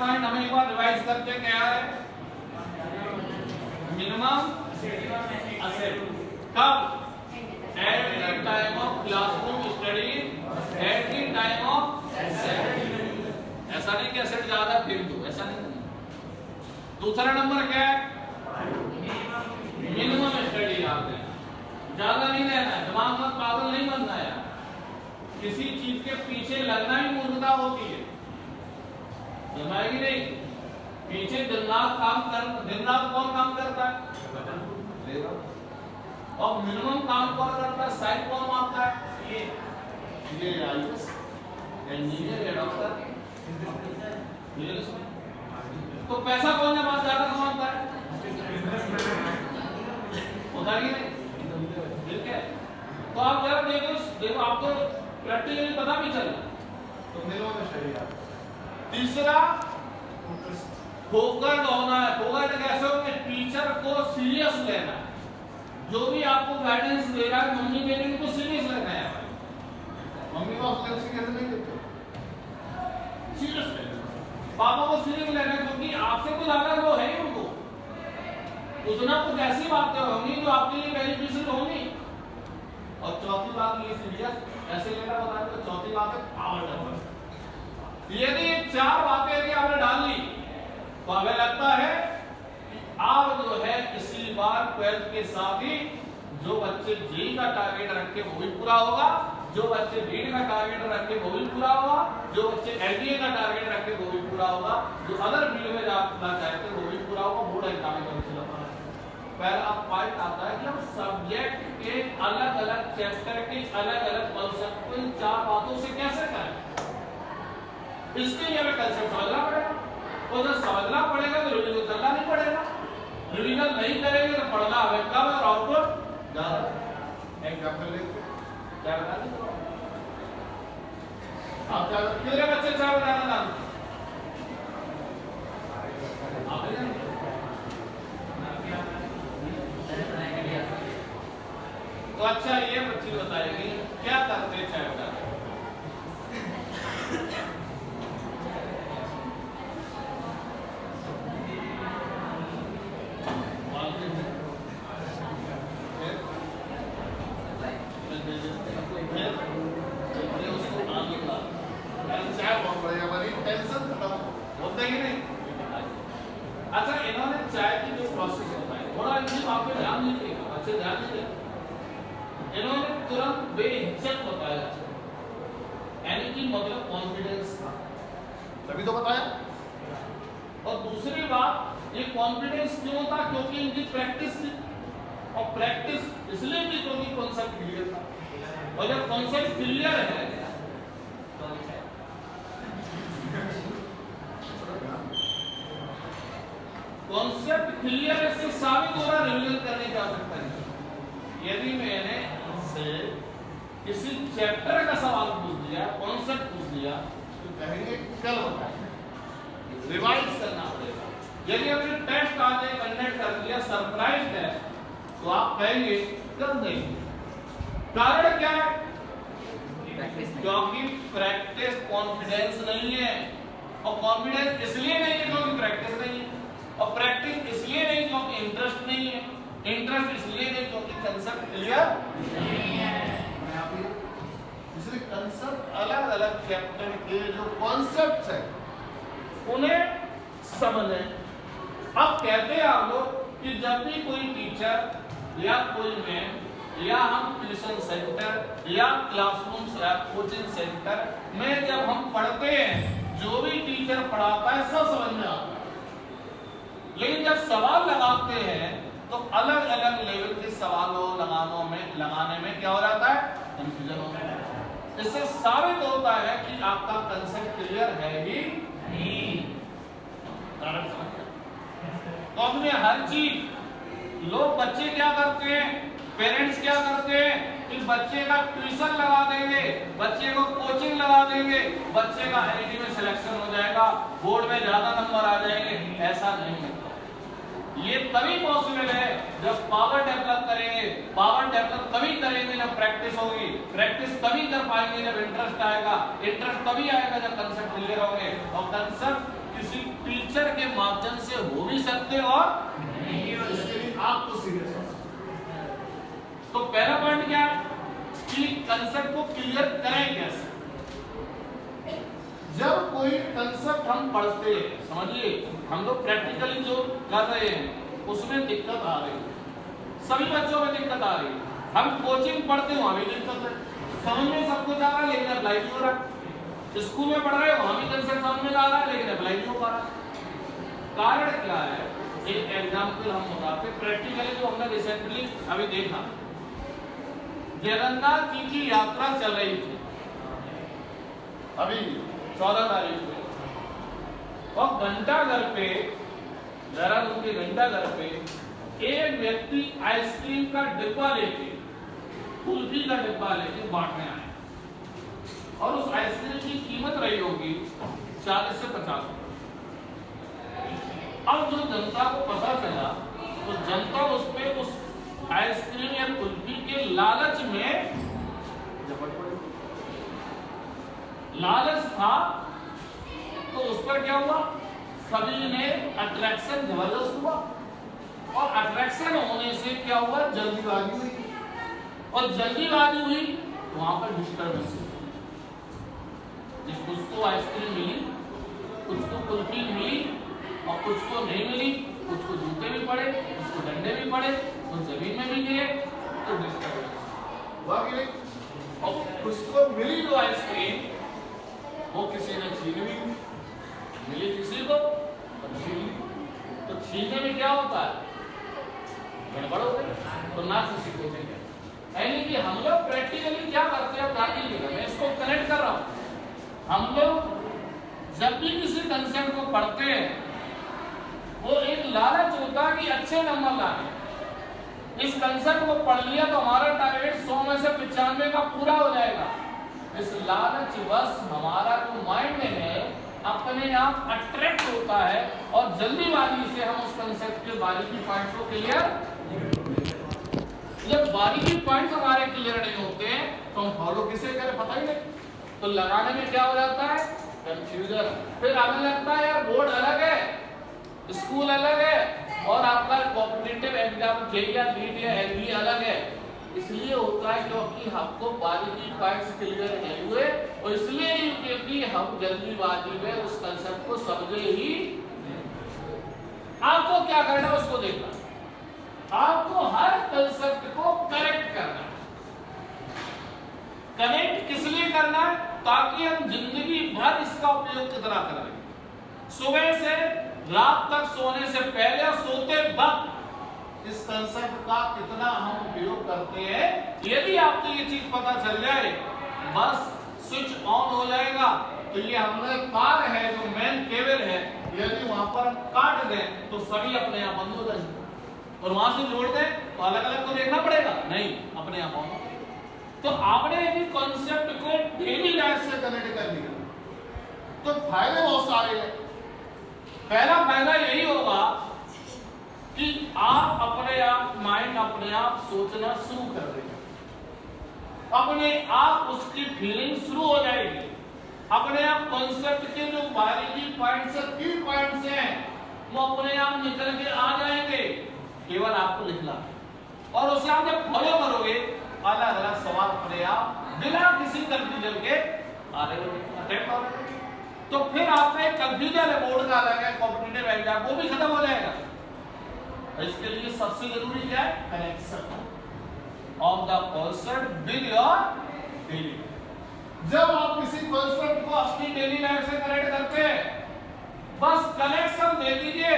Point हमें एक बार revise करके क्या है, मिनिमम असेट कब, at the time of classroom study, at the time of asset. ऐसा नहीं कि एसेट ज्यादा फिर दो, ऐसा नहीं। दूसरा नंबर क्या है, मिनिमम स्टडी याद है, ज्यादा नहीं रहना है, दिमाग मत पागल नहीं बनना है। किसी चीज के पीछे लगना ही मूर्खता होती है, समझाएगी नहीं। पीछे दिन रात कौन काम करता है, और मिनिमम काम कौन करता है, साइड कौन मारता है, ये आईएएस इंजीनियर या डॉक्टर। तो पैसा कौन ज्यादा कमाता है, होता ही नहीं, ठीक है। तो आप जरा देखो आपको प्रैक्टिकली पता भी चला। तो मिनिमम शरीर। तीसरा फोकस होना है। फोकस कैसे हो कि टीचर को सीरियस लेना है, जो भी आपको गाइडेंस दे रहा है मम्मी मेरे को सीरियस लेना है। मम्मी को आप कैसे नहीं देते, सीरियस लेना, पापा को सीरियस लेना है, क्योंकि आपसे कुछ अलग वो है ही, उनको कुछ ना कुछ ऐसी बातें होंगी जो आपके लिए बेनिफिशियल होंगी। और चौथी बात ये सीरियस ऐसे लेना बता दो। चौथी बात है पावर डेवलपमेंट। यदि ये चार बातें यदि आपने डाल ली तो हमें लगता है कि आप जो है इसी बार 12th के साथ ही जो बच्चे जेई का टारगेट रखे वो भी पूरा होगा, जो बच्चे नीट का टारगेट रखे वो भी पूरा होगा, जो बच्चे एलडीए का टारगेट रखे वो भी पूरा होगा, जो अदर फील्ड में जाना चाहते हैं वो भी पूरा होगा। बोर्ड एग्जाम में पहला पॉइंट आता है कि हम सब्जेक्ट के अलग अलग चैप्टर के अलग अलग कॉन्सेप्ट को इन चार बातों से कैसे करें, इसके लिए हमें कंसेप्ट समझना पड़ेगा। और जब समझना पड़ेगा तो रिवीजन करना नहीं पड़ेगा। रिवीजन नहीं करेंगे तो पढ़ना हमें कम और आउटपुट ज्यादा। एग्जांपल लेते क्या बता दें आप, क्या कितने बच्चे क्या बताना जानते तो अच्छा ये बच्ची बताएगी क्या करते चाहे बता। अच्छा इन्होंने चाय की जो प्रोसेस होता है थोड़ा इनसे आपको ध्यान दीजिएगा, अच्छे ध्यान दीजिए। इन्होंने तुरंत बेहिचक बताया, यानी कि मतलब कॉन्फिडेंस था, तभी तो बताया। और दूसरी बात ये कॉन्फिडेंस क्यों था, क्योंकि इनकी प्रैक्टिस थी, और प्रैक्टिस इसलिए भी क्योंकि कॉन्सेप्ट क्लियर था। और जब कॉन्सेप्ट क्लियर है कॉन्सेप्ट क्लियर है से साबित हो रहा रिवीजन करने की आवश्यकता नहीं। यदि मैंने से किसी चैप्टर का सवाल पूछ दिया, कॉन्सेप्ट पूछ दिया, तो कहेंगे कल बताएंगे, रिवाइज करना पड़ेगा। यदि हमने टेस्ट आज कंडक्ट कर दिया सरप्राइज टेस्ट, तो आप कहेंगे कल देंगे। कारण क्या है, क्योंकि प्रैक्टिस कॉन्फिडेंस नहीं है, और कॉन्फिडेंस इसलिए नहीं है क्योंकि प्रैक्टिस नहीं है, और प्रैक्टिस इसलिए नहीं क्योंकि इंटरेस्ट नहीं है, इंटरेस्ट इसलिए नहीं क्योंकि कंसेप्ट क्लियर नहीं है। इसलिए कंसेप्ट अलग अलग चैप्टर के जो कॉन्सेप्ट्स हैं उन्हें समझे। अब कहते हैं आप लोग कि जब भी कोई टीचर या कोई मैम या हम ट्यूशन सेंटर या क्लासरूम या कोचिंग सेंटर में जब हम पढ़ते हैं, जो भी टीचर पढ़ाता है सब समझ में आता है, लेकिन जब सवाल लगाते हैं तो अलग अलग लेवल के सवालों लगाने में क्या हो जाता है, कंफ्यूजन होता है। इससे साबित होता है कि आपका कंसेप्ट क्लियर है ही नहीं। तो अपने हर चीज लोग बच्चे क्या करते हैं, पेरेंट्स क्या करते हैं कि बच्चे का ट्यूशन लगा देंगे, बच्चे को कोचिंग लगा देंगे, बच्चे का आईआईटी में सिलेक्शन हो जाएगा, बोर्ड में ज्यादा नंबर आ जाएंगे। ऐसा नहीं है, ये तभी पॉसिबल है जब पावर डेवलप करेंगे। पावर डेवलप तभी करेंगे जब प्रैक्टिस होगी, प्रैक्टिस तभी कर पाएंगे जब इंटरेस्ट आएगा, इंटरेस्ट तभी आएगा जब कंसेप्ट क्लियर होंगे, और कंसेप्ट किसी टीचर के माध्यम से हो भी सकते और नहीं, और इसके लिए आपको सीरियस होना चाहिए। तो पहला पॉइंट क्या है कि कंसेप्ट को क्लियर करें कैसे। जब कोई कंसेप्ट हम पढ़ते हैं, समझिए हम लोग प्रैक्टिकली जो कर रहे हैं उसमें दिक्कत आ रही है, सभी बच्चों में दिक्कत आ रही है। हम कोचिंग पढ़ते हैं वहां भी दिक्कत है, समझ में सब कुछ आ रहा है लेकिन अप्लाई नहीं हो रहा। स्कूल में पढ़ रहे हो वहां भी कंसेप्ट समझ में आ रहा है लेकिन अप्लाई नहीं हो पा रहा। कारण क्या है? एक एग्जाम्पल हम बताते हैं प्रैक्टिकली जो हमने रिसेंटली अभी देखा। जगन्नाथ जी की यात्रा चल रही थी अभी 14 तारीख को, और घंटाघर पे देहरादून के घंटाघर पे एक व्यक्ति आइसक्रीम का डिब्बा लेके, कुल्फी का डिब्बा लेके बांटने आए, और उस आइसक्रीम की कीमत रही होगी 40 से 50 रुपए। अब जो जनता को पता चला तो जनता उस पे उस आइसक्रीम या कुल्फी के लालच में झपट पड़ी। लालच था तो उस पर क्या हुआ, सभी ने अट्रैक्शन जबरदस्त हुआ, और अट्रैक्शन होने से क्या हुआ, जल्दीबाजी हुई, और जल्दीबाजी हुई तो वहां पर डिस्टर्बेंस हुई। जिस कुछ को आइसक्रीम मिली, कुछ को कुल्फी मिली और कुछ को नहीं मिली, कुछ को जूते भी पड़े, कुछ को डंडे भी पड़े, कुछ जमीन में भी गिरे, तो डिस्टर्बेंस हुआ कि नहीं। और कुछ को मिली जो आइसक्रीम वो किसी ने छीन भी, मिली किसी को और छीन ली, तो छीनने में क्या होता है, गड़बड़ हो गई, तो ना किसी को देंगे। यानी कि हम लोग प्रैक्टिकली क्या करते हैं, मैं इसको कनेक्ट कर रहा हूं। हम लोग जब भी किसी कंसेप्ट को पढ़ते हैं वो एक लालच होता है कि अच्छे नंबर लाने। इस कंसेप्ट को पढ़ लिया तो हमारा टारगेट 100 में से 95 का पूरा हो जाएगा। इस लालच बस हमारा जो माइंड है अपने आप अट्रैक्ट होता है, और जल्दीबाजी से हम उस कंसेप्ट के बारीकी पॉइंट्स को क्लियर, जब बारीकी पॉइंट्स हमारे क्लियर नहीं होते हैं तो हम फॉलो किसे करें पता ही नहीं, तो लगाने में क्या हो जाता है, कंफ्यूजन। फिर हमें लगता है यार बोर्ड अलग है, स्कूल अलग है, और आपका कॉम्पिटिटिव एग्जाम जेईई या नीट या एनडी अलग है। इसलिए होता है क्योंकि हमको बारीकी पॉइंट्स क्लियर नहीं हुए, और इसलिए क्योंकि हम जल्दीबाजी में उस कंसेप्ट को समझे ही। आपको क्या करना है उसको देखना, आपको हर कंसेप्ट को करेक्ट करना है। कनेक्ट किस लिए करना है, ताकि हम जिंदगी भर इसका उपयोग कितना करें। सुबह से रात तक सोने से पहले और सोते वक्त इस कंसेप्ट का कितना हम उपयोग करते हैं। यदि आपको ये चीज पता चल जाए, बस स्विच ऑन हो जाएगा। तो ये हमने कार है जो मेन केबल है, यदि वहां पर काट दें तो सभी अपने आप बंद हो जाएंगे, और वहां से जोड़ दें तो अलग अलग तो देखना पड़ेगा, नहीं अपने आप ऑन। तो आपने यदि कॉन्सेप्ट को डेली लाइफ से कनेक्ट कर लिया तो फायदे बहुत सारे हैं। पहला फायदा यही होगा कि आप अपने आप माइंड अपने आप सोचना शुरू कर देगा, अपने आप उसकी फीलिंग शुरू हो जाएगी, अपने आप कॉन्सेप्ट के जो बारीकी पॉइंट्स है, की पॉइंट्स हैं, वो अपने आप निकल के आ जाएंगे। केवल आपको लिखना, और उसे आप जब फॉलो करोगे अलग अलग सवाल अपने आप बिना किसी कंफ्यूजन के आ रहे हो। तो फिर आपका एक कंफ्यूजन है बोर्ड का अलग है, कॉम्पिटिटिव एग्जाम वो भी खत्म हो जाएगा। इसके लिए सबसे जरूरी क्या है, connection of the concept with your daily. जब आप किसी कॉन्सेप्ट को अपनी डेली लाइफ से कनेक्ट करते हैं, बस कनेक्शन दे दीजिए,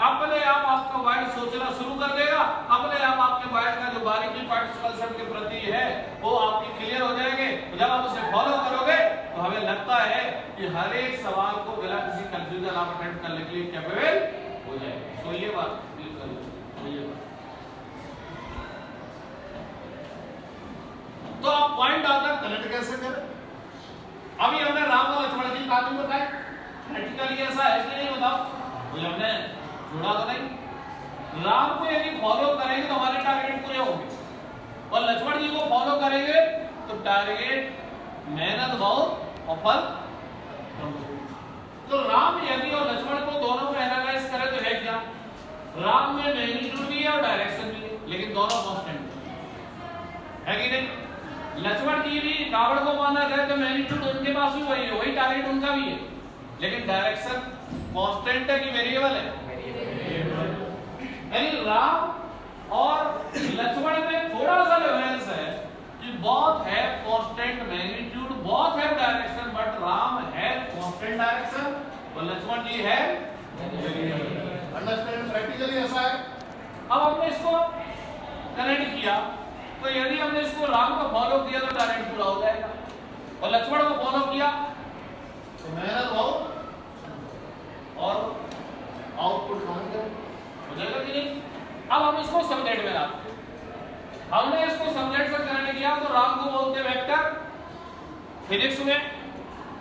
अपने आप आपका माइंड सोचना शुरू कर देगा, अपने आप आपके माइंड का जो बारीकी पॉइंट्स कंसेप्ट के प्रति है वो आपके क्लियर हो जाएंगे। जब आप उसे फॉलो करोगे तो हमें लगता है कि हर एक सवाल को बिना किसी कंफ्यूजन आप अटेम्प्ट करने के लिए कैपेबल हो जाएगा। तो ये बात तो आप पॉइंट आता कनेक्ट कैसे करें। अभी हमने राम और लक्ष्मण की कहानी बताई, प्रैक्टिकली ऐसा है कि नहीं बताओ, तो हमने जोड़ा तो नहीं। राम को यदि फॉलो करेंगे तो हमारे टारगेट पूरे होंगे, और लक्ष्मण जी को फॉलो करेंगे तो टारगेट मेहनत बहुत और फल। तो राम यदि और लक्ष्मण को दोनों को एनालाइज करें तो है क्या, राम में मैग्नीट्यूड भी है और डायरेक्शन भी है, लेकिन दोनों कांस्टेंट है कि नहीं। लक्ष्मण की भी रावण को माना जाए तो मैग्नीट्यूड उनके पास भी वही है, वही टारगेट उनका भी है, लेकिन डायरेक्शन कांस्टेंट है कि वेरिएबल है। यानी राम और लक्ष्मण में थोड़ा सा डिफरेंस है कि बहुत है कांस्टेंट मैग्नीट्यूड, बहुत है डायरेक्शन, बट राम है कांस्टेंट डायरेक्शन और लक्ष्मण जी है अंडरस्टैंड। प्रैक्टिकली ऐसा है। अब हमने इसको कनेक्ट किया तो यदि हमने इसको राम को फॉलो किया तो डायरेक्ट पूरा हो जाएगा, और लक्ष्मण को फॉलो किया तो मेहनत बहुत और आउटपुट कम हो जाएगा कि नहीं। अब हम इसको सबनेट में लाते हैं। हमने इसको सबनेट से कनेक्ट किया तो राम को बोलते वेक्टर फिजिक्स में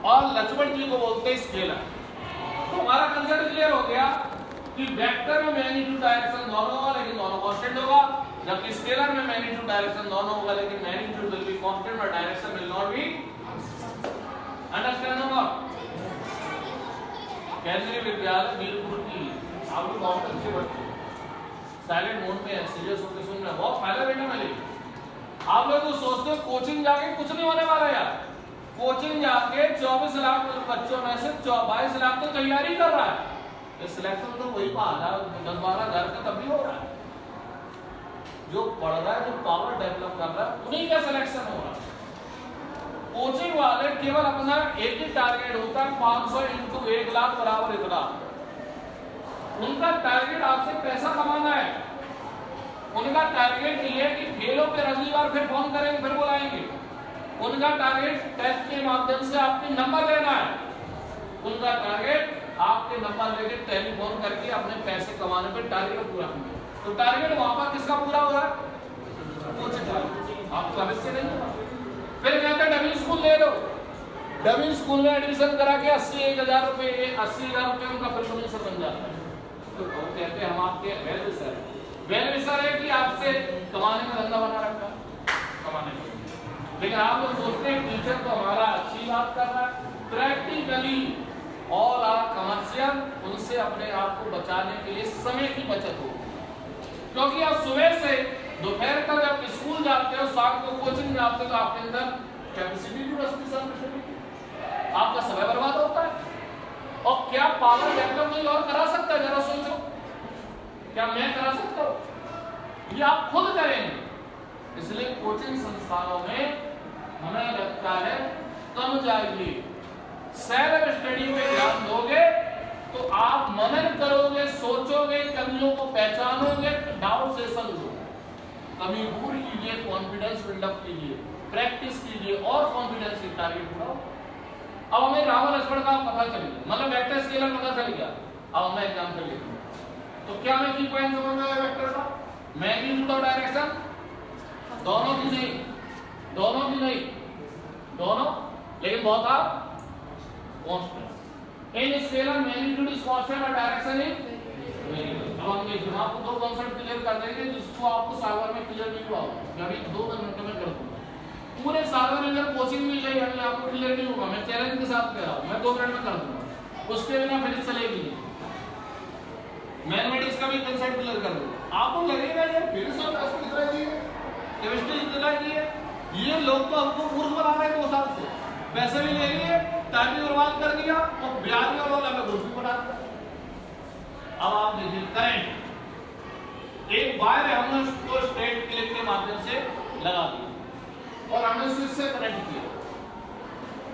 और लक्ष्मण जी को बोलते स्केलर। तो हमारा कंसेप्ट क्लियर हो गया कि वेक्टर में मैग्नीट्यूड डायरेक्शन दोनों होगा लेकिन दोनों कांस्टेंट होगा, जबकि स्केलर में मैग्नीट्यूड डायरेक्शन दोनों होगा लेकिन मैग्नीट्यूड विल बी कांस्टेंट और direction will not be. Understand होगा। केंद्रीय विद्यालय मीरपुर की आप लोग बहुत अच्छे बच्चे साइलेंट मोड में है, सीरियस होकर सुन रहे हैं, बहुत फायदा बेटा मिले। आप लोग तो सोचते हो कोचिंग जाके कुछ नहीं होने वाला यार, कोचिंग जाके 24 लाख बच्चों में से 22 लाख तो तैयारी कर रहा है, सिलेक्शन तो वही 10-12 हजार का तब भी हो रहा है। जो पढ़ रहा है, जो पावर डेवलप कर रहा है, उन्हीं का सिलेक्शन हो रहा है। कोचिंग वाले केवल अपना एक ही टारगेट होता है 500 इंटू 1 लाख बराबर इतना। उनका टारगेट आपसे पैसा कमाना है, उनका टारगेट ये है कि फेलों पे अगली बार फिर फोन करेंगे, फिर बुलाएंगे। उनका टारगेट टेस्ट के माध्यम से आपके नंबर लेना है, उनका टारगेट आपके नंबर लेके टेलीफोन करके अपने पैसे कमाने पे टारगेट पूरा करना। तो टारगेट वहां पर किसका पूरा हो रहा है, कोचिंग वाला, आपको भविष्य नहीं होगा। फिर कहते हैं डमी स्कूल ले लो, डमी स्कूल में एडमिशन करा के 80,000 रुपए 80,000 रुपए उनका प्रोफेसर बन जाता है। तो कहते हैं हम आपके वेल विशर है कि आपसे कमाने में धंधा बना रखा कमाने में, लेकिन आप लोग सोचते हैं टीचर तो हमारा अच्छी बात कर रहा है, प्रैक्टिकली और आप कमर्शियल उनसे अपने आप को बचाने के लिए समय की बचत हो, क्योंकि आप सुबह से दोपहर तक जब स्कूल जाते हो, शाम को कोचिंग जाते हो, तो आपके अंदर कैपेसिटी भी बचती है, आपका समय बर्बाद होता है। और क्या पावर डेवलप कोई और करा सकता है, जरा सोचो, क्या मैं करा सकता हूं, ये आप खुद करेंगे। इसलिए कोचिंग संस्थानों में हमें लगता है कम जाएगी। सेल्फ स्टडी पे ध्यान दोगे तो आप मनन करोगे, सोचोगे, कमियों को पहचानोगे, डाउट से समझो, कमी दूर कीजिए, कॉन्फिडेंस बिल्डअप कीजिए, प्रैक्टिस कीजिए और कॉन्फिडेंस की टारगेट बढ़ाओ। अब हमें रावण लक्ष्मण का पता चल गया, मतलब वेक्टर स्केलर पता चल गया। अब मैं एग्जांपल लिखूंगा तो क्या मैं की पॉइंट समझ में आया वेक्टर का, मैग्नीट्यूड और डायरेक्शन दोनों की नहीं, लेकिन बहुत आप constant. In scalar magnitude is constant और डायरेक्शन इज वेरिएबल। अब हम देखिए आपको दो कांसेप्ट क्लियर कर देंगे जिसको आपको सागर में क्लियर नहीं हुआ, मैं अभी 2 मिनट में कर दूंगा। पूरे सागर में अगर कोचिंग मिल जाए यानी आपको क्लियर नहीं होगा, मैं चैलेंज के साथ कह रहा हूं, मैं 2 मिनट में कर दूंगा, उसके बिना फिर चलेगी नहीं। मैथमेटिक्स का भी कांसेप्ट क्लियर कर दूंगा, आपको लगेगा यार फिजिक्स और केमिस्ट्री इतना की है, ये लोग तो हमको मूर्ख बना रहे हैं 2 साल से, पैसे भी ले लिए, टाइम भी बर्बाद कर दिया और ब्याज भी और अलग ग्रुप भी बना दिया। अब आप देखिए करंट एक वायर है, हमने उसको स्ट्रेट क्लिप के माध्यम से लगा दिया और हमने स्विच से कनेक्ट किया।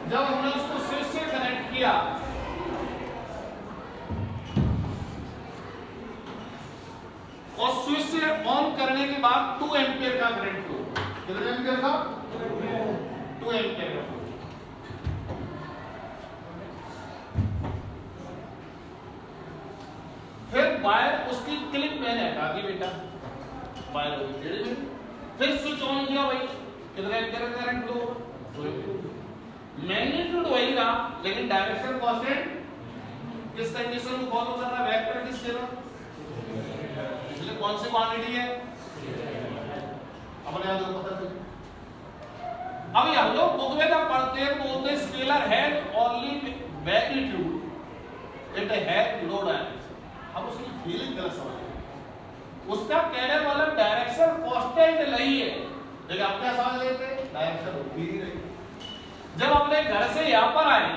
जब हमने उसको स्विच से कनेक्ट किया और स्विच से ऑन करने के बाद 2 एम्पीयर का करंट फ्लो, कितने एम्पीयर का 2 एम्पीयर का। फिर वायर उसकी क्लिप मैंने हटा दी बेटा, वायर हो गई, फिर स्विच ऑन किया भाई, कितने एम्पीयर का करंट फ्लो होगा, मैग्नीट्यूड वही रहा लेकिन डायरेक्शन कांस्टेंट। किस कंडीशन को फॉलो कर रहा है, वेक्टर किस स्केलर, इसलिए कौन सी क्वांटिटी है अपने आप को पता चले। अभी हम लोग बुक में जब पढ़ते हैं बोलते हैं स्केलर है ओनली मैग्नीट्यूड इट है लो डायरेक्शन। अब उसकी फीलिंग गलत समझ गए, उसका कहने वाला डायरेक्शन कांस्टेंट नहीं है, लेकिन आप क्या समझ लेते हैं डायरेक्शन होती ही नहीं। जब अपने घर से यहाँ पर आए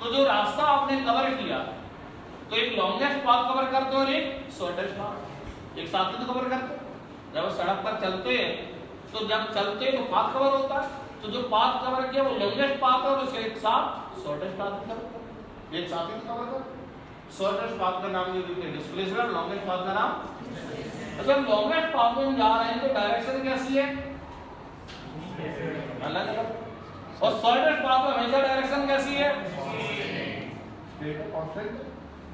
तो जो रास्ता आपने कवर किया, तो एक लॉन्गेस्ट पाथ कवर करते हो और एक शॉर्टेस्ट पाथ, एक साथ ही तो कवर करते हो। जब सड़क पर चलते हैं तो जब चलते हैं तो पाथ कवर होता है, तो जो पाथ कवर किया वो लॉन्गेस्ट पाथ है और उसे एक साथ शॉर्टेस्ट पाथ कवर करते, एक साथ ही तो कवर करते। शॉर्टेस्ट पाथ का नाम ये देते हैं डिस्प्लेसमेंट, लॉन्गेस्ट पाथ का नाम। जब लॉन्गेस्ट पाथ में हम जा रहे हैं तो डायरेक्शन कैसी है, अलग अलग, और शॉर्टेस्ट पाथ में हमेशा डायरेक्शन कैसी है,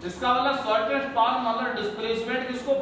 इसका मतलब शॉर्टेस्ट पाथ मतलब डिस्प्लेसमेंट किसको